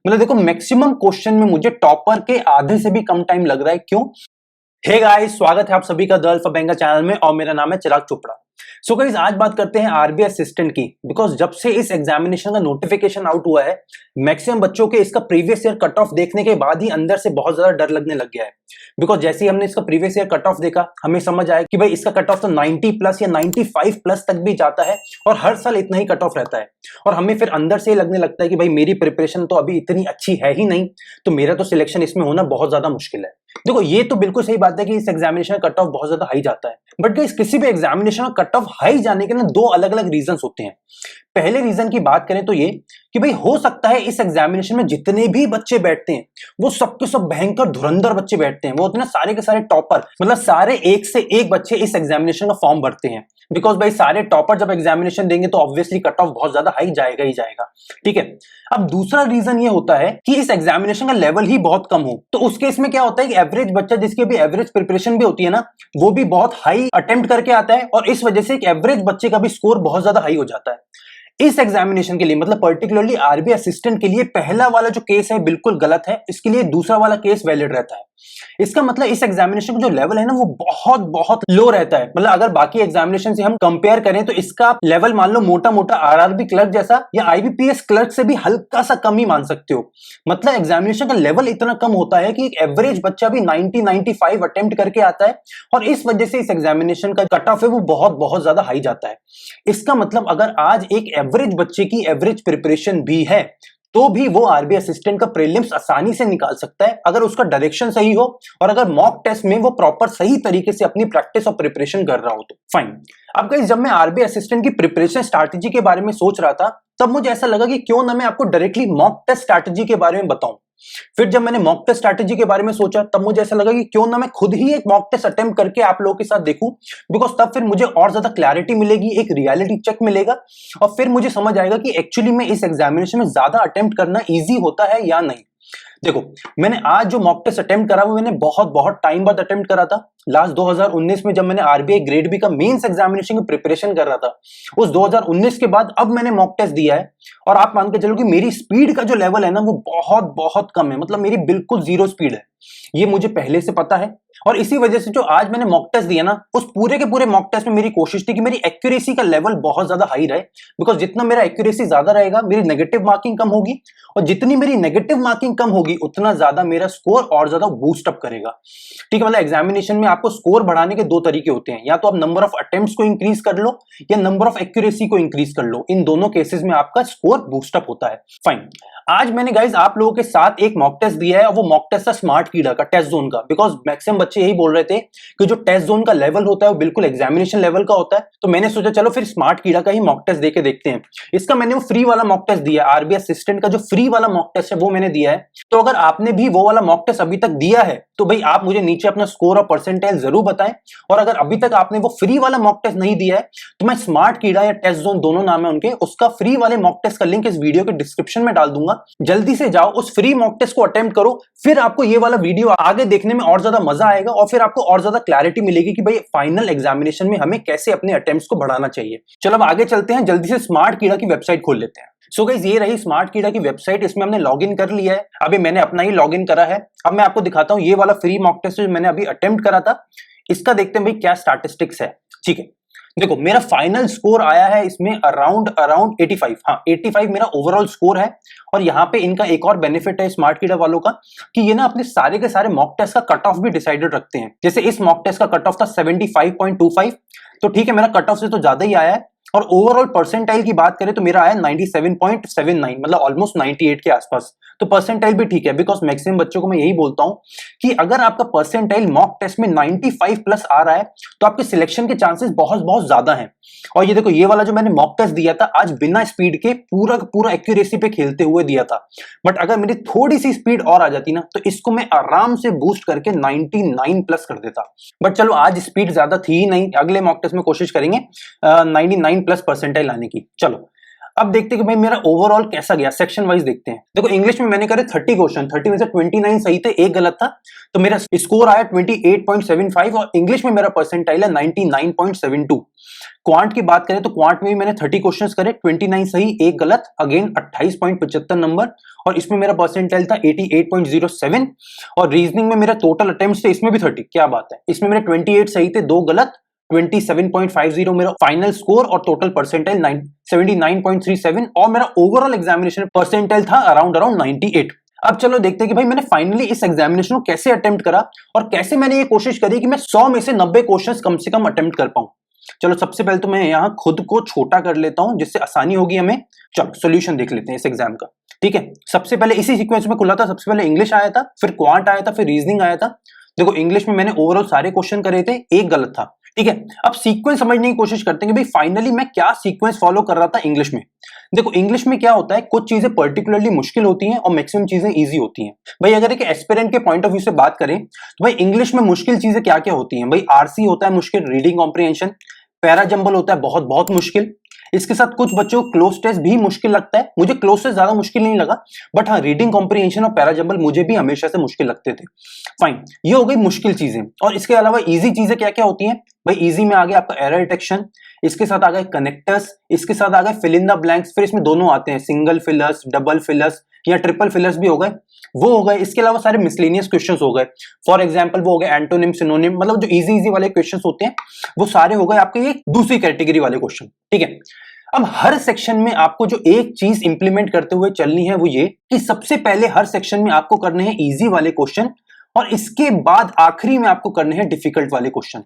मतलब देखो maximum question में मुझे टॉपर के आधे से भी कम टाइम लग रहा है। क्यों? हे गाइस, स्वागत है आप सभी का द अल्फा बेंगा चैनल में और मेरा नाम है चिराग चोपड़ा। सो गाइस, आज बात करते हैं आरबीआई असिस्टेंट की। बिकॉज जब से इस एग्जामिनेशन का नोटिफिकेशन आउट हुआ है, मैक्सिमम बच्चों के इसका प्रीवियस ईयर कट ऑफ देखने के बाद ही अंदर से बहुत ज्यादा डर लगने लग गया है। बिकॉज जैसे ही हमने इसका प्रीवियस ईयर कट ऑफ देखा, हमें समझ आया कि भाई इसका कट ऑफ तो 90 प्लस या 95 प्लस तक भी जाता है और हर साल इतना ही कट ऑफ रहता है। और हमें फिर अंदर से लगने लगता है कि भाई मेरी प्रिपरेशन तो अभी इतनी अच्छी है ही नहीं, तो मेरा तो सिलेक्शन इसमें होना बहुत ज्यादा मुश्किल है। देखो, ये तो बिल्कुल सही बात है कि इस एग्जामिनेशन का कट ऑफ बहुत ज्यादा हाई जाता है, बट गाइस किसी भी एग्जामिनेशन का कट ऑफ हाई जाने के ना दो अलग अलग रीजंस होते हैं। पहले रीजन की बात करें तो ये कि भाई हो सकता है इस एग्जामिनेशन में जितने भी बच्चे बैठते हैं वो सब के सब भयंकर धुरंधर बच्चे बैठते हैं। वो होते हैं ना सारे के सारे टॉपर, मतलब सारे एक से एक बच्चे इस एग्जामिनेशन का फॉर्म भरते हैं। बिकॉज भाई सारे टॉपर जब एग्जामिनेशन देंगे तो ऑब्वियसली कट ऑफ बहुत ज्यादा हाई जाएगा ही जाएगा। ठीक है। अब दूसरा रीजन ये होता है कि इस एग्जामिनेशन का लेवल ही बहुत कम हो, तो उस केस में क्या होता है कि एवरेज बच्चा जिसकी भी एवरेज प्रिपरेशन भी होती है ना, वो भी बहुत हाई अटेम्प्ट करके आता है और इस वजह से एक एवरेज बच्चे का भी स्कोर बहुत ज्यादा हाई हो जाता है। इस एग्जामिनेशन के लिए, मतलब पर्टिकुलरली आरबीआई असिस्टेंट के लिए पहला वाला जो केस है बिल्कुल गलत है, इसके लिए दूसरा वाला केस वैलिड रहता है। इसका मतलब इस एग्जामिनेशन का जो लेवल है ना वो बहुत बहुत लो रहता है। मतलब अगर बाकी एग्जामिनेशन से हम कंपेयर करें तो इसका लेवल मान लो मोटा मोटा आरआरबी क्लर्क जैसा या आईबीपीएस क्लर्क से भी हल्का सा कम ही मान सकते हो। मतलब एग्जामिनेशन का लेवल इतना कम होता है कि एक एवरेज बच्चा भी 90-95 अटेम्प्ट करके आता है और इस वजह से इस एग्जामिनेशन का कट ऑफ है वो बहुत बहुत ज्यादा हाई जाता है। इसका मतलब अगर आज एक एवरेज बच्चे की एवरेज प्रिपरेशन भी है तो भी वो आरबीआई असिस्टेंट का प्रीलिम्स आसानी से निकाल सकता है, अगर उसका डायरेक्शन सही हो और अगर मॉक टेस्ट में वो प्रॉपर सही तरीके से अपनी प्रैक्टिस और प्रिपरेशन कर रहा हो तो फाइन। अब गाइस, जब मैं आरबीआई असिस्टेंट की प्रिपरेशन स्ट्रैटेजी के बारे में सोच रहा था तब मुझे ऐसा लगा कि क्यों ना मैं आपको डायरेक्टली मॉक टेस्ट स्ट्रैटेजी के बारे में बताऊं। फिर जब मैंने मॉक टेस्ट स्ट्रैटेजी के बारे में सोचा तब मुझे ऐसा लगा कि क्यों ना मैं खुद ही एक मॉक टेस्ट अटेम्प्ट करके आप लोगों के साथ देखूं। बिकॉज तब फिर मुझे और ज्यादा क्लैरिटी मिलेगी, एक रियलिटी चेक मिलेगा और फिर मुझे समझ आएगा कि एक्चुअली में इस एग्जामिनेशन में ज्यादा अटेम्प्ट करना ईजी होता है या नहीं। देखो, मैंने आज जो मॉक टेस्ट अटेम्प्ट करा वो मैंने बहुत बहुत टाइम बाद अटेम्प्ट करा था। लास्ट 2019 में जब मैंने आरबीआई ग्रेड बी का मेंस एग्जामिनेशन की प्रिपरेशन कर रहा था, उस 2019 के बाद अब मैंने मॉक टेस्ट दिया है और आप मान के चलो कि मेरी स्पीड का जो लेवल है ना वो बहुत बहुत कम है। मतलब मेरी बिल्कुल जीरो स्पीड है, ये मुझे पहले से पता है। और इसी वजह से जो आज मैंने मॉक टेस्ट दिया ना, उस पूरे के पूरे मॉक टेस्ट में मेरी कोशिश थी कि मेरी एक्यूरेसी का लेवल बहुत ज्यादा हाई रहे। बिकॉज जितना मेरा एक्यूरेसी ज्यादा रहेगा मेरी नेगेटिव मार्किंग कम होगी और जितनी मेरी नेगेटिव मार्किंग कम होगी उतना ज्यादा मेरा स्कोर और ज्यादा बूस्ट अप करेगा। ठीक है। मतलब एग्जामिनेशन में आपको स्कोर बढ़ाने के दो तरीके होते हैं, या तो आप नंबर ऑफ अटेम्प्ट्स को इंक्रीज कर लो या नंबर ऑफ एक्यूरेसी को इंक्रीज कर लो। इन दोनों केसेस में आपका स्कोर बूस्ट अप होता है। फाइन। आज मैंने गाइस आप लोगों के साथ एक मॉक टेस्ट दिया है और वो मॉक टेस्ट था स्मार्ट कीड़ा का, टेस्ट जोन का। बिकॉज मैक्सिमम बच्चे यही बोल रहे थे कि जो टेस्ट जोन का लेवल होता है वो बिल्कुल एग्जामिनेशन लेवल का होता है, तो मैंने सोचा चलो फिर स्मार्ट कीड़ा का ही मॉक टेस्ट देके देखते हैं। इसका मैंने वो फ्री वाला मॉक टेस्ट दिया, आरबीआई असिस्टेंट का जो फ्री वाला मॉक टेस्ट है वो मैंने दिया है। तो अगर आपने भी वो वाला मॉक टेस्ट अभी तक दिया है तो भाई आप मुझे नीचे अपना स्कोर और परसेंटाइल जरूर बताएं। और अगर अभी तक आपने वो फ्री वाला मॉक टेस्ट नहीं दिया है तो मैं स्मार्ट कीड़ा या टेस्ट जोन दोनों नाम है उनके, उसका फ्री वाले मॉक टेस्ट का लिंक इस वीडियो के डिस्क्रिप्शन में डाल दूंगा। जल्दी से जाओ उस फ्री मॉक टेस्ट को अटेम्प्ट करो, फिर आपको ये वाला वीडियो आगे देखने में और ज्यादा मजा आएगा और फिर आपको और ज्यादा क्लैरिटी मिलेगी कि भाई फाइनल एग्जामिनेशन में हमें कैसे अपने अटेम्प्ट्स को बढ़ाना चाहिए। चलो अब आगे चलते हैं, जल्दी से स्मार्ट कीड़ा की वेबसाइट खोल लेते हैं। सो गाइस, ये रही स्मार्ट कीड़ा की वेबसाइट। इसमें हमने लॉगिन कर लिया है, अभी मैंने अपना ही लॉगिन करा है। अब मैं आपको दिखाता हूं ये वाला फ्री मॉक टेस्ट जो मैंने अभी अटेम्प्ट करा था, इसका देखते हैं भाई क्या स्टैटिस्टिक्स है। ठीक है। देखो, मेरा फाइनल स्कोर आया है इसमें अराउंड 85। हाँ, 85 मेरा ओवरऑल स्कोर है। और यहाँ पे इनका एक और बेनिफिट है स्मार्ट कीड़ा वालों का कि ये ना अपने सारे के सारे मॉक टेस्ट का कट ऑफ भी डिसाइडेड रखते हैं। जैसे इस मॉक टेस्ट का कट ऑफ था 75.25, तो ठीक है मेरा कट ऑफ से तो ज्यादा ही आया है। और ओवरऑल परसेंटाइल की बात करें तो मेरा आया 97.79, मतलब ऑलमोस्ट 98 के आसपास। तो परसेंटाइल भी ठीक है। बिकॉज मैक्सिमम बच्चों को मैं यही बोलता हूं कि अगर आपका परसेंटाइल मॉक टेस्ट में 95 प्लस आ रहा है तो आपके सिलेक्शन के चांसेस बहुत बहुत ज्यादा हैं। और ये देखो, ये वाला जो मैंने मॉक टेस्ट दिया था आज बिना स्पीड के पूरा पूरा एक्यूरेसी पे खेलते हुए दिया था। बट अगर मेरी थोड़ी सी स्पीड और आ जाती ना तो इसको मैं आराम से बूस्ट करके 99 प्लस कर देता। बट चलो आज स्पीड ज्यादा थी ही नहीं, अगले मॉक टेस्ट में कोशिश करेंगे 99 प्लस परसेंटाइल लाने की। चलो अब देखते हैं कि भाई मेरा ओवरऑल कैसा गया, सेक्शन वाइज देखते हैं। देखो इंग्लिश में मैंने करे 30 क्वेश्चन, 30 में से 29 सही थे, एक गलत था, तो मेरा स्कोर आया 28.75 और इंग्लिश में मेरा परसेंटाइल है 99.72। क्वांट की बात करें तो क्वांट में भी मैंने 30 क्वेश्चंस करे, 29 सही एक गलत, अगेन 28.75 नंबर, और इसमें मेरा परसेंटाइल था 88.07। और रीजनिंग में मेरा टोटल अटेम्प्ट्स थे इसमें भी 30, क्या बात है, इसमें मेरे 28 सही थे, दो गलत, 27.50 मेरा फाइनल स्कोर और टोटल परसेंटाइल 79.37 और मेरा ओवरऑल एग्जामिनेशन परसेंटाइल था अराउंड 98। अब चलो देखते हैं कि भाई मैंने फाइनली इस एग्जामिनेशन को कैसे अटेम्प्ट करा और कैसे मैंने ये कोशिश करी कि मैं 100 में से 90 क्वेश्चंस कम से कम अटेम्प्ट कर पाऊं। चलो सबसे पहले तो मैं यहां खुद को छोटा कर लेता हूं जिससे आसानी होगी हमें। चलो सॉल्यूशन देख लेते हैं इस एग्जाम का, ठीक है। सबसे पहले इसी सीक्वेंस में खुला था, सबसे पहले इंग्लिश आया था, फिर क्वांट आया था, फिर रीजनिंग आया था। देखो इंग्लिश में मैंने ओवरऑल सारे क्वेश्चन करे थे, एक गलत था, ठीक है। अब सीक्वेंस समझने की कोशिश करते हैं कि भाई फाइनली मैं क्या सीक्वेंस फॉलो कर रहा था इंग्लिश में। देखो इंग्लिश में क्या होता है, कुछ चीजें पर्टिकुलरली मुश्किल होती हैं और मैक्सिमम चीजें इजी होती हैं। भाई अगर एक एस्पिरेंट के पॉइंट ऑफ व्यू से बात करें तो भाई इंग्लिश में मुश्किल चीजें क्या क्या होती हैं। भाई आरसी होता है मुश्किल, रीडिंग कॉम्प्रिहेंशन, पैरा जंबल होता है बहुत बहुत मुश्किल, इसके साथ कुछ बच्चों को क्लोज टेस्ट भी मुश्किल लगता है, मुझे क्लोज टेस्ट ज्यादा मुश्किल नहीं लगा, बट हाँ रीडिंग कॉम्प्रिहेंशन और पैरा जंबल मुझे भी हमेशा से मुश्किल लगते थे। फाइन, ये हो गई मुश्किल चीजें। और इसके अलावा इजी चीजें क्या क्या होती हैं। भाई इजी में आ गया आपका एरर डिटेक्शन, इसके साथ आ गए कनेक्टर्स, इसके साथ आ गए फिल इन द ब्लैंक्स, फिर इसमें दोनों आते हैं सिंगल फिलर्स, डबल फिलर्स या ट्रिपल फिलर्स भी हो गए, वो हो गए। इसके अलावा सारे मिसलेनियस क्वेश्चंस हो गए, फॉर एग्जांपल वो हो गए एंटोनिम सिनोनिम, मतलब जो इजी वाले क्वेश्चंस होते हैं वो सारे हो गए आपके ये दूसरी कैटेगरी वाले क्वेश्चन, ठीक है। अब हर सेक्शन में आपको जो एक चीज इंप्लीमेंट करते हुए चलनी है वो ये कि सबसे पहले हर सेक्शन में आपको करने हैं इजी वाले क्वेश्चन और इसके बाद आखिरी में आपको करने हैं डिफिकल्ट वाले क्वेश्चन।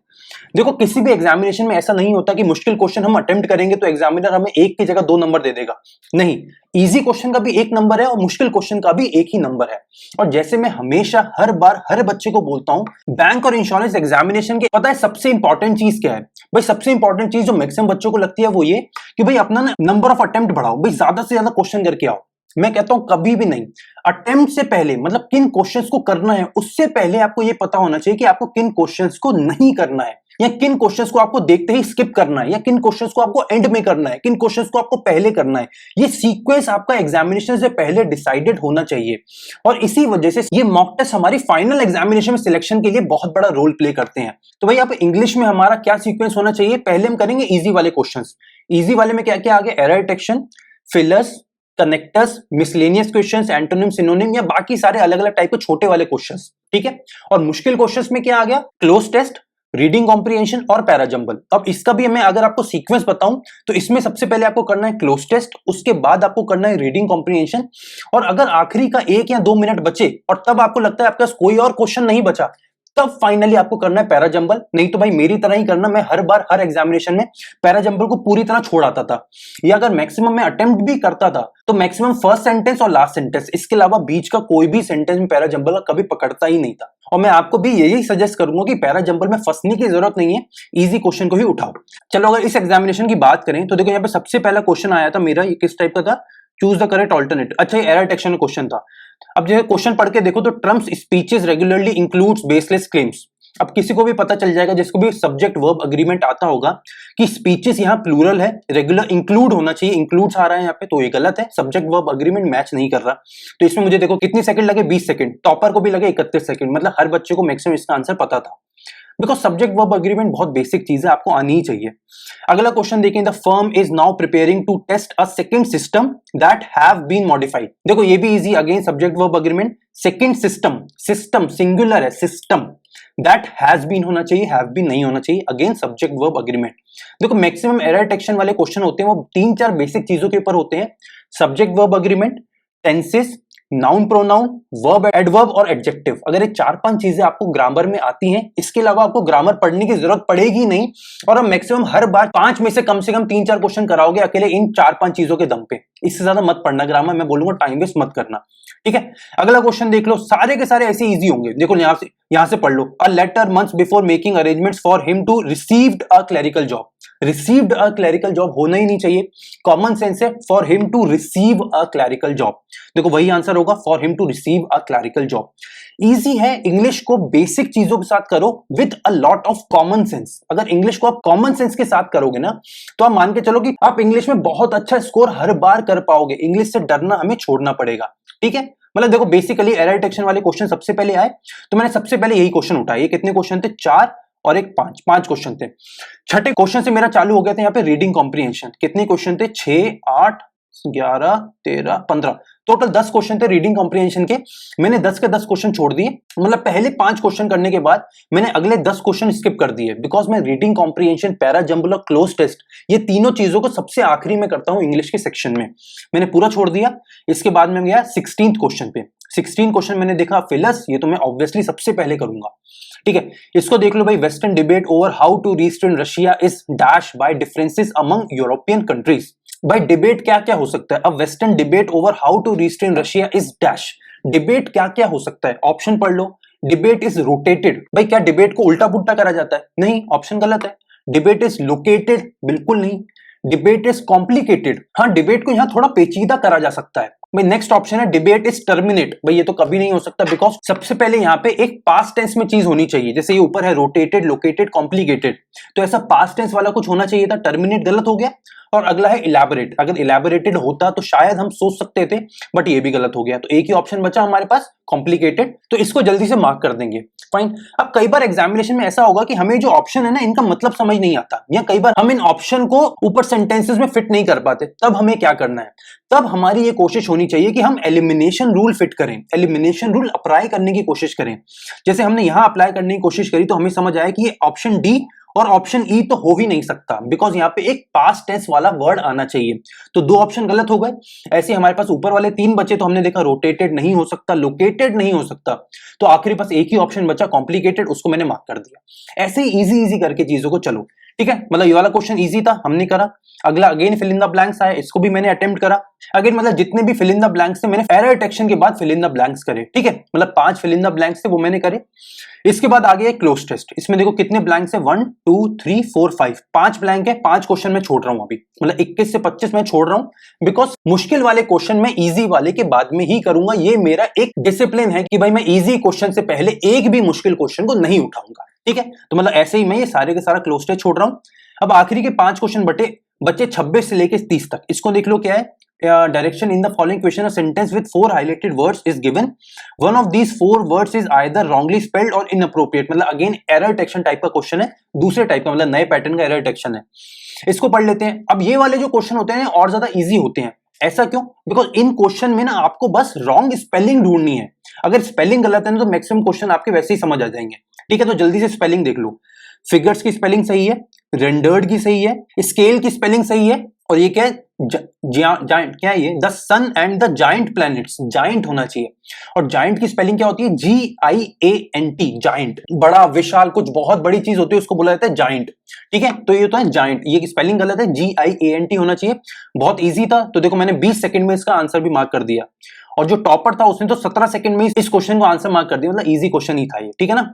देखो किसी भी एग्जामिनेशन में ऐसा नहीं होता कि मुश्किल क्वेश्चन हम अटेम्प्ट करेंगे तो एग्जामिनर हमें एक की जगह 2 नंबर दे देगा, नहीं, इजी क्वेश्चन का भी एक नंबर है और मुश्किल क्वेश्चन का भी एक ही नंबर है। और जैसे मैं हमेशा हर बार हर बच्चे को बोलता हूं, बैंक और इंश्योरेंस एग्जामिनेशन के पता है सबसे इंपॉर्टेंट चीज क्या है। भाई सबसे इंपॉर्टेंट चीज जो मैक्सिमम बच्चों को लगती है वो ये कि भाई अपना नंबर ऑफ अटेम्प्ट बढ़ाओ, भाई ज्यादा से ज्यादा क्वेश्चन करके आओ। मैं कहता हूं कभी भी नहीं, अटेम्प्ट से पहले मतलब किन क्वेश्चंस को करना है उससे पहले आपको यह पता होना चाहिए कि आपको किन क्वेश्चंस को नहीं करना है, या किन क्वेश्चंस को आपको देखते ही स्किप करना है, या किन क्वेश्चंस को आपको एंड में करना है, किन क्वेश्चंस को आपको पहले करना है। ये सीक्वेंस आपका एग्जामिनेशन से पहले डिसाइडेड होना चाहिए और इसी वजह से ये मॉक टेस्ट हमारी फाइनल एग्जामिनेशन में सिलेक्शन के लिए बहुत बड़ा रोल प्ले करते हैं। तो भाई आप इंग्लिश में हमारा क्या सीक्वेंस होना चाहिए, पहले हम करेंगे इजी वाले क्वेश्चन। इजी वाले में क्या क्या आ गया, error detection, fillers, connectors, miscellaneous questions, antonym synonym या बाकी सारे अलग अलग टाइप के छोटे वाले क्वेश्चंस, ठीक है। और मुश्किल क्वेश्चंस में क्या आ गया, क्लोज टेस्ट, रीडिंग कॉम्प्रिहेंशन और पैरा जंबल। अब इसका भी मैं अगर आपको सीक्वेंस बताऊं तो इसमें सबसे पहले आपको करना है क्लोज टेस्ट, उसके बाद आपको करना है रीडिंग कॉम्प्रिहेंशन, और अगर आखिरी का 1 या 2 मिनट बचे और तब आपको लगता है आपके पास कोई और क्वेश्चन नहीं बचा, तब फाइनली आपको करना है पैरा जंबल। नहीं तो भाई मेरी तरह ही करना, मैं हर बार हर एग्जामिनेशन में पैरा जंबल को पूरी तरह छोड़ आता था, या अगर मैक्सिमम मैं अटेम्प्ट भी करता था तो मैक्सिमम फर्स्ट सेंटेंस और लास्ट सेंटेंस, इसके अलावा बीच का कोई भी सेंटेंस में पैरा जंबल कभी पकड़ता ही नहीं था। और मैं आपको भी यही सजेस्ट करूंगा कि पैरा जंबल में फंसने की जरूरत नहीं है, इजी क्वेश्चन को ही उठाओ। चलो अगर इस एग्जामिनेशन की बात करें तो देखो यहाँ पे सबसे पहला क्वेश्चन आया था मेरा, ये किस टाइप का था, चूज द करेक्ट ऑल्टरनेटिव। अच्छा ये एरर डिटेक्शन क्वेश्चन था। अब जो क्वेश्चन पढ़ के देखो तो terms speeches regularly includes baseless claims. अब किसी को भी पता चल जाएगा जिसको भी सब्जेक्ट वर्ब अग्रीमेंट आता होगा कि स्पीचेस यहाँ प्लूरल है, रेगुलर इंक्लूड होना चाहिए, इंक्लूड्स आ रहा है यहाँ पे, तो ये गलत है, सब्जेक्ट वर्ब अग्रीमेंट मैच नहीं कर रहा। तो इसमें मुझे देखो कितनी सेकंड लगे, 20 सेकंड, टॉपर को भी लगे 31 सेकंड, मतलब हर बच्चे को मैक्सिमम इसका आंसर पता था। बिकॉज सब्जेक्ट वर्ब अग्रीमेंट बहुत बेसिक चीज है, आपको आनी ही चाहिए। अगला क्वेश्चन देखें, the firm is now preparing to test a second system that have been modified. देखो ये भी easy, again subject verb agreement, second system, system singular है, सिस्टम दैट हैज बीन होना चाहिए, हैव बीन नहीं होना चाहिए, अगेन सब्जेक्ट वर्ब अग्रीमेंट। देखो मैक्सिमम एरर डिटेक्शन वाले क्वेश्चन होते हैं वो 3-4 बेसिक चीजों के ऊपर होते हैं, subject verb agreement, tenses, noun pronoun, verb adverb और एडजेक्टिव। अगर ये 4-5 चीजें आपको ग्रामर में आती हैं, इसके अलावा आपको ग्रामर पढ़ने की जरूरत पड़ेगी नहीं, और हम मैक्सिमम हर बार 5 में से कम 3-4 क्वेश्चन कराओगे अकेले इन 4-5 चीजों के दम पे। इससे ज्यादा मत पढ़ना ग्रामर, मैं बोलूंगा टाइम वेस्ट मत करना, ठीक है। अगला क्वेश्चन देख लो, सारे के सारे ऐसे इजी होंगे। देखो यहां से पढ़ लो। A letter months before making arrangements for him to received a clerical job. Received a clerical job होना ही नहीं चाहिए, कॉमन सेंस है for him to receive a clerical job. देखो वही आंसर होगा, for him to receive a clerical job. Easy है, English को बेसिक चीजों के साथ करो with a lot of common sense. अगर इंग्लिश को आप कॉमन सेंस के साथ करोगे ना, तो आप मान के चलो कि आप इंग्लिश में बहुत अच्छा स्कोर हर बार कर पाओगे। इंग्लिश से डरना हमें छोड़ना पड़ेगा, ठीक है। मतलब देखो बेसिकली एरर डिटेक्शन वाले क्वेश्चन सबसे पहले आए, तो मैंने सबसे पहले यही क्वेश्चन उठाए। ये कितने क्वेश्चन थे? 4 और एक 5, 5 क्वेश्चन थे। छठे क्वेश्चन से मेरा चालू हो गया था यहाँ पे रीडिंग कॉम्प्रिहेंशन। कितने क्वेश्चन थे? 6, 8, 11, 13, 15, टोटल 10 क्वेश्चन थे रीडिंग कॉम्प्रिहेंशन के। मैंने 10 के 10 क्वेश्चन छोड़ दिए, मतलब पहले 5 क्वेश्चन करने के बाद मैंने अगले 10 क्वेश्चन स्किप कर दिए, बिकॉज मैं रीडिंग कॉम्प्रिहेंशन, पैरा जंबल और क्लोज टेस्ट, ये तीनों चीजों को सबसे आखिरी में करता हूं इंग्लिश के सेक्शन में। मैंने पूरा छोड़ दिया। इसके बाद में गया 16th क्वेश्चन पे। 16 क्वेश्चन मैंने देखा फिलस, ये तो मैं ऑब्वियसली सबसे पहले करूंगा, ठीक है। इसको देख लो भाई, western debate over how to restrain Russia is dash by differences among European countries. भाई डिबेट क्या क्या हो सकता है? अब western debate over how to restrain Russia is dash. Debate क्या क्या हो सकता है? ऑप्शन पढ़ लो। Debate is rotated. भाई क्या डिबेट को उल्टा पुल्टा करा जाता है? नहीं, ऑप्शन गलत है। डिबेट इज लोकेटेड, बिल्कुल नहीं। डिबेट इज कॉम्प्लिकेटेड, हाँ डिबेट को यहां थोड़ा पेचीदा करा जा सकता है। भाई नेक्स्ट ऑप्शन है डिबेट इज टर्मिनेट। भाई ये तो कभी नहीं हो सकता, बिकॉज सबसे पहले यहां पे एक पास्ट टेंस में चीज होनी चाहिए। जैसे ये ऊपर है रोटेटेड, लोकेटेड, कॉम्प्लिकेटेड, तो ऐसा पास्ट टेंस वाला कुछ होना चाहिए था। टर्मिनेट गलत हो गया। और अगला है इलैबोरेट। अगर इलैबोरेटेड होता तो शायद हम सोच सकते थे, बट ये भी गलत हो गया। तो एक ही ऑप्शन बचा हमारे पास, कॉम्प्लिकेटेड, तो इसको जल्दी से मार्क कर देंगे। फाइन। अब कई बार एग्जामिनेशन में ऐसा होगा कि हमें जो ऑप्शन है ना, इनका मतलब समझ नहीं आता, या कई बार हम इन ऑप्शन को ऊपर सेंटेंसेस में फिट नहीं कर पाते। तब हमें क्या करना है? तब हमारी ये कोशिश होनी चाहिए कि हम एलिमिनेशन रूल फिट करें, एलिमिनेशन रूल अप्लाई करने की कोशिश करें। जैसे हमने यहां अप्लाई करने की कोशिश करी, तो हमें समझ आया कि ये ऑप्शन डी और ऑप्शन ई तो हो ही नहीं सकता, बिकॉज यहां पे एक पास्ट टेंस वाला वर्ड आना चाहिए। तो 2 ऑप्शन गलत हो गए। ऐसे हमारे पास ऊपर वाले 3 बचे, तो हमने देखा रोटेटेड नहीं हो सकता, लोकेटेड नहीं हो सकता, तो आखिरी पास एक ही ऑप्शन बचा, कॉम्प्लिकेटेड, उसको मैंने मार्क कर दिया। ऐसे ही इजी इजी करके चीजों को चलो, ठीक है। मतलब ये वाला क्वेश्चन इजी था, हमने करा। अगला again fill in the blanks आया, इसको भी मैंने अटेम्प्ट करा। अगेन मतलब जितने भी फिल इन द ब्लैंक्स थे मैंने एरर डिटेक्शन के बाद फिल इन द ब्लैंक्स करे, ठीक है। मतलब 5 फिल इन द ब्लैंक्स थे वो मैंने करे। इसके बाद आ गया क्लोज टेस्ट। इसमें देखो कितने ब्लैंक्स है, 1 2 3 4 5, 5 ब्लैंक है। 5 क्वेश्चन मैं छोड़ रहा हूं अभी, मतलब 21 से 25 मैं छोड़ रहा हूं, बिकॉज मुश्किल वाले क्वेश्चन मैं इजी वाले के बाद में ही करूंगा। ये मेरा एक डिसिप्लिन है कि भाई मैं इजी क्वेश्चन से पहले एक भी मुश्किल क्वेश्चन को नहीं उठाऊंगा, ठीक है। तो मतलब ऐसे ही मैं ये सारे के सारा क्लोज टेस्ट छोड़ रहा हूं। अब आखिरी के 5 क्वेश्चन बचे 26 से लेके 30 तक। इसको देख लो क्या है। Direction in the following question, a sentence with 4 highlighted words is given. One of these 4 words is either wrongly spelled और इनअप्रोप्रिएट। मतलब अगेन एरर डिटेक्शन टाइप का क्वेश्चन है, दूसरे टाइप का, मतलब नए पैटर्न का एरर डिटेक्शन है। इसको पढ़ लेते हैं। अब ये वाले जो क्वेश्चन होते हैं और ज्यादा इजी होते हैं। ऐसा क्यों? बिकॉज इन क्वेश्चन में ना आपको बस रॉन्ग स्पेलिंग ढूंढनी है। अगर स्पेलिंग गलत है ना, तो मैक्सिमम क्वेश्चन आपके वैसे ही समझ आ जाएंगे, ठीक है। तो जल्दी से स्पेलिंग देख लो। फिगर्स की स्पेलिंग सही है, रेंडर्ड की सही है, स्केल की स्पेलिंग सही है, और ये क्या है, जायंट, क्या है ये, the sun and the giant planets, giant होना चाहिए। और जायंट की स्पेलिंग क्या होती है? GIANT, जायंट, बड़ा, विशाल, कुछ बहुत बड़ी चीज होती है उसको बोला जाता है जायंट, ठीक है। तो ये तो है जायंट, ये स्पेलिंग गलत है, GIANT होना चाहिए। बहुत इजी था, तो देखो मैंने 20 सेकंड में इसका आंसर भी मार्क कर दिया। और जो टॉपर था उसने तो 17 सेकंड में इस क्वेश्चन को आंसर मार्क कर दिया, मतलब इजी क्वेश्चन ही था ये, ठीक है ना।